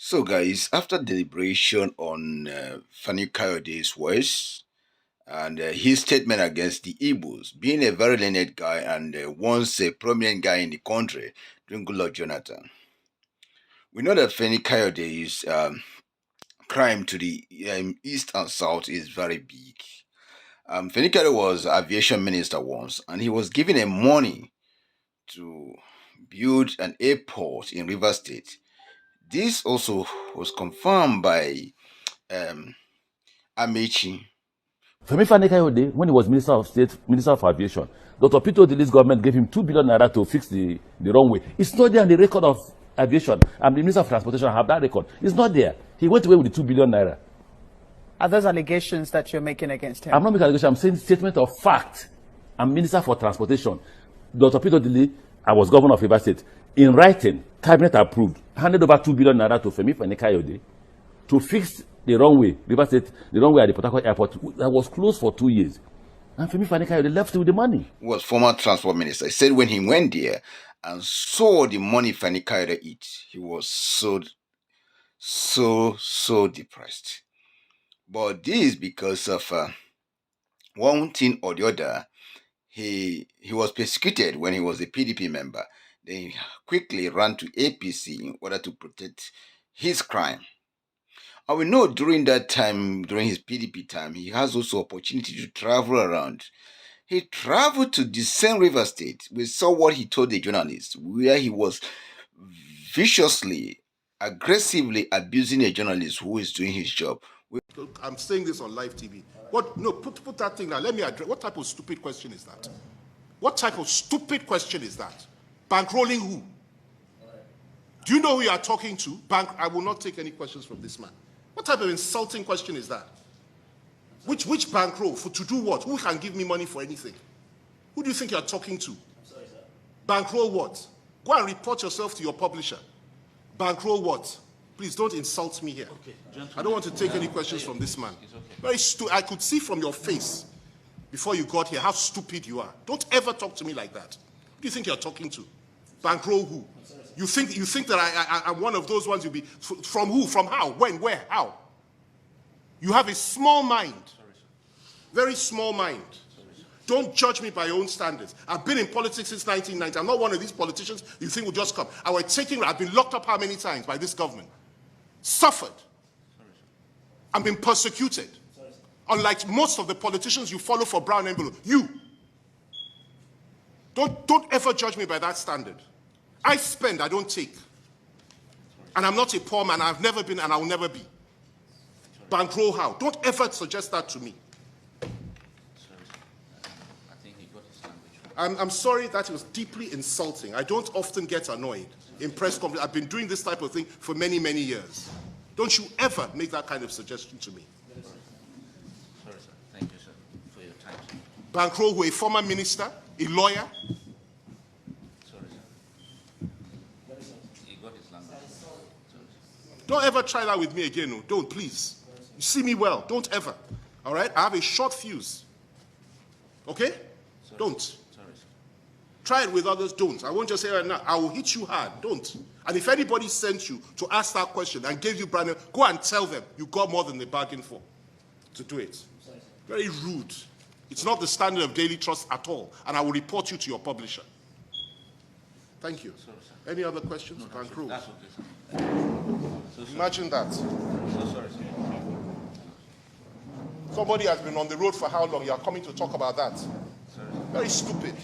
So, guys, after deliberation on Fani Kayode's words and his statement against the Igbos, being a very learned guy and once a prominent guy in the country during Goodluck Jonathan, we know that Fani Kayode's crime to the east and south is very big. Fani Kayode was aviation minister once, and he was given a money to build an airport in River State. This also was confirmed by um, Amechi. Fani Kayode, when he was Minister of State, Minister of Aviation, Dr. Peter Odili's government gave him 2 billion naira to fix the runway. It's not there on the record of aviation. I'm the Minister of Transportation, I have that record. It's not there. He went away with the 2 billion naira. Are those allegations that you're making against him? I'm not making allegations, I'm saying statement of fact. I'm Minister for Transportation. Dr. Peter Odili, I was Governor of River State. In writing, Cabinet approved, handed over 2 billion naira to Fani Kayode to fix the runway, River State, the runway at the Port Harcourt Airport that was closed for 2 years. And Fani Kayode left with the money. Was former transport minister. He said when he went there and saw the money Fani Kayode eat, he was so depressed. But this is because of one thing or the other. He was persecuted when he was a PDP member. Then he quickly ran to APC in order to protect his crime. And we know during that time, during his PDP time, he has also opportunity to travel around. He traveled to the same River State. We saw what he told the journalists, where he was viciously, aggressively abusing a journalist who is doing his job. I'm saying this on live TV. What? No, put that thing now. Let me address. What type of stupid question is that? What type of stupid question is that? Bankrolling who? Do you know who you are talking to? I will not take any questions from this man. What type of insulting question is that? Which bankroll? To do what? Who can give me money for anything? Who do you think you are talking to? Sorry, sir. Bankroll what? Go and report yourself to your publisher. Bankroll what? Please don't insult me here. Okay, I don't want to take any questions from this man. Very stupid. I could see from your face before you got here how stupid you are. Don't ever talk to me like that. Who do you think you're talking to? Bankroll who? You think that I'm one of those ones you'll be from who? From how? When? Where? How? You have a small mind. Very small mind. Don't judge me by your own standards. I've been in politics since 1990. I'm not one of these politicians you think will just come. I've been locked up how many times by this government? Suffered. I've been persecuted. Unlike most of the politicians you follow for brown envelope. You. Don't ever judge me by that standard. I spend, I don't take. And I'm not a poor man. I've never been and I will never be. Bankroll how? Don't ever suggest that to me. I'm sorry that it was deeply insulting. I don't often get annoyed in press conferences. I've been doing this type of thing for many, many years. Don't you ever make that kind of suggestion to me. Sorry, sir. Thank you, sir, for your time. Bankroll who, a former minister, a lawyer. Sorry, sir. He got his language. Sorry, sir. Don't ever try that with me again. No. Don't, please. You see me well. Don't ever. All right? I have a short fuse. Okay? Sorry. Don't. Sorry, sir. Try it with others. Don't. I won't just say right now, I will hit you hard. Don't. And if anybody sent you to ask that question and gave you brand new, go and tell them you got more than they bargained for to do it. Sorry, sir. Very rude. It's not the standard of daily trust at all. And I will report you to your publisher. Thank you. Sorry, sir. Any other questions? No, that's okay, sir. So Imagine that. So sorry, sir. Somebody has been on the road for how long? You are coming to talk about that. Sorry. Very stupid.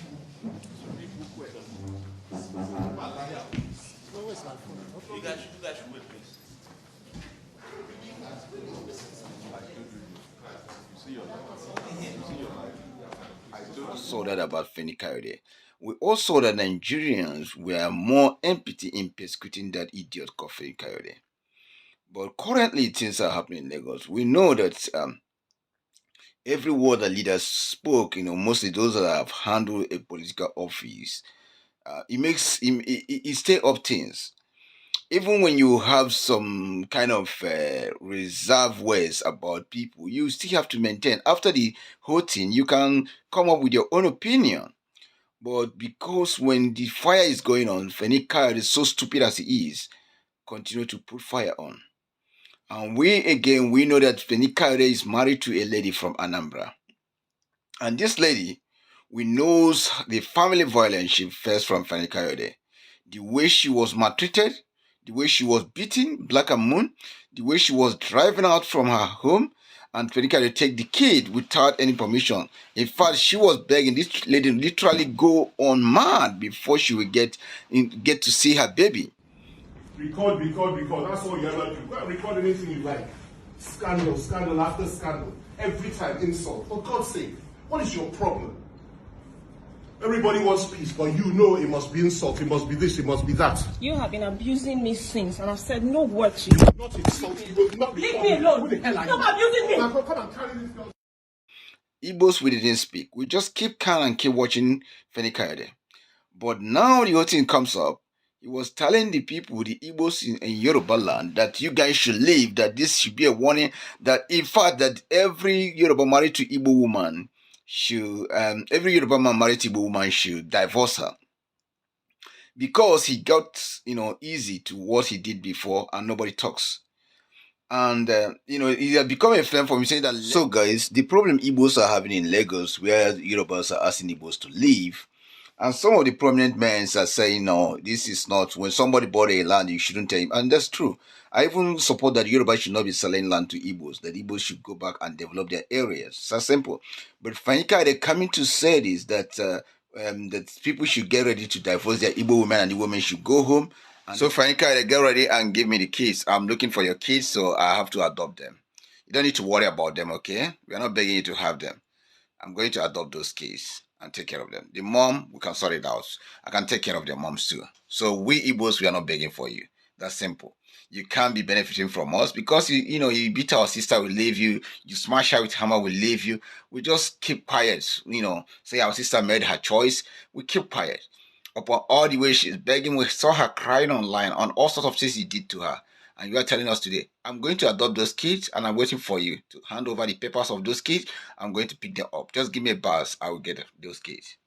You guys should wait, please. Saw that about Fani Kayode. We also saw that Nigerians were more empathy in persecuting that idiot called Fani Kayode. But currently, things are happening in Lagos. We know that every word the leaders spoke, mostly those that have handled a political office, it stay up things. Even when you have some kind of reserve words about people, you still have to maintain. After the whole thing, you can come up with your own opinion. But because when the fire is going on, Fani Kayode is so stupid as he is, continue to put fire on. And we know that Fani Kayode is married to a lady from Anambra. And this lady, we knows the family violence she faced from Fani Kayode. The way she was maltreated, the way she was beaten, black and moon, the way she was driven out from her home, and Fani Kayode take the kid without any permission. In fact, she was begging this lady literally go on mad before she would get to see her baby. Record. That's all you ever do. Go and record anything you like. Scandal after scandal. Every time insult. For God's sake, what is your problem? Everybody wants peace, but you know it must be insult, it must be this, it must be that. You have been abusing me since, and I've said no word to you. Not insult, you will not Leave me alone. Who the hell are you? Stop abusing me. Now, come and carry this girl. Igbos, we didn't speak. We just keep calm and keep watching Fani Kayode. But now the whole thing comes up. He was telling the people, the Igbos in Yoruba land, that you guys should leave, that this should be a warning, that in fact, that every Yoruba married to Igbo woman should, every Yoruba man married to Igbo woman should divorce her. Because he got, easy to what he did before and nobody talks. And, he had become a friend for me saying that, so guys, the problem Igbos are having in Lagos, where Yorubas are asking Igbos to leave, and some of the prominent men are saying, no, this is not, when somebody bought a land, you shouldn't tell him. And that's true. I even support that Yoruba should not be selling land to Igbos, that Igbos should go back and develop their areas. It's so simple. But Fani Kayode coming to say this, that that people should get ready to divorce their Igbo women and the women should go home. And so Fani Kayode, get ready and give me the kids. I'm looking for your kids, so I have to adopt them. You don't need to worry about them, okay? We are not begging you to have them. I'm going to adopt those kids and take care of them. The mom, we can sort it out. I can take care of their moms too. So we Igbos, we are not begging for you. That's simple. You can't be benefiting from us because you beat our sister, we leave you. You smash her with hammer, we leave you. We just keep quiet. Say our sister made her choice. We keep quiet. Upon all the way she's begging, we saw her crying online on all sorts of things you did to her. And you are telling us today, I'm going to adopt those kids and I'm waiting for you to hand over the papers of those kids. I'm going to pick them up. Just give me a buzz. I will get those kids.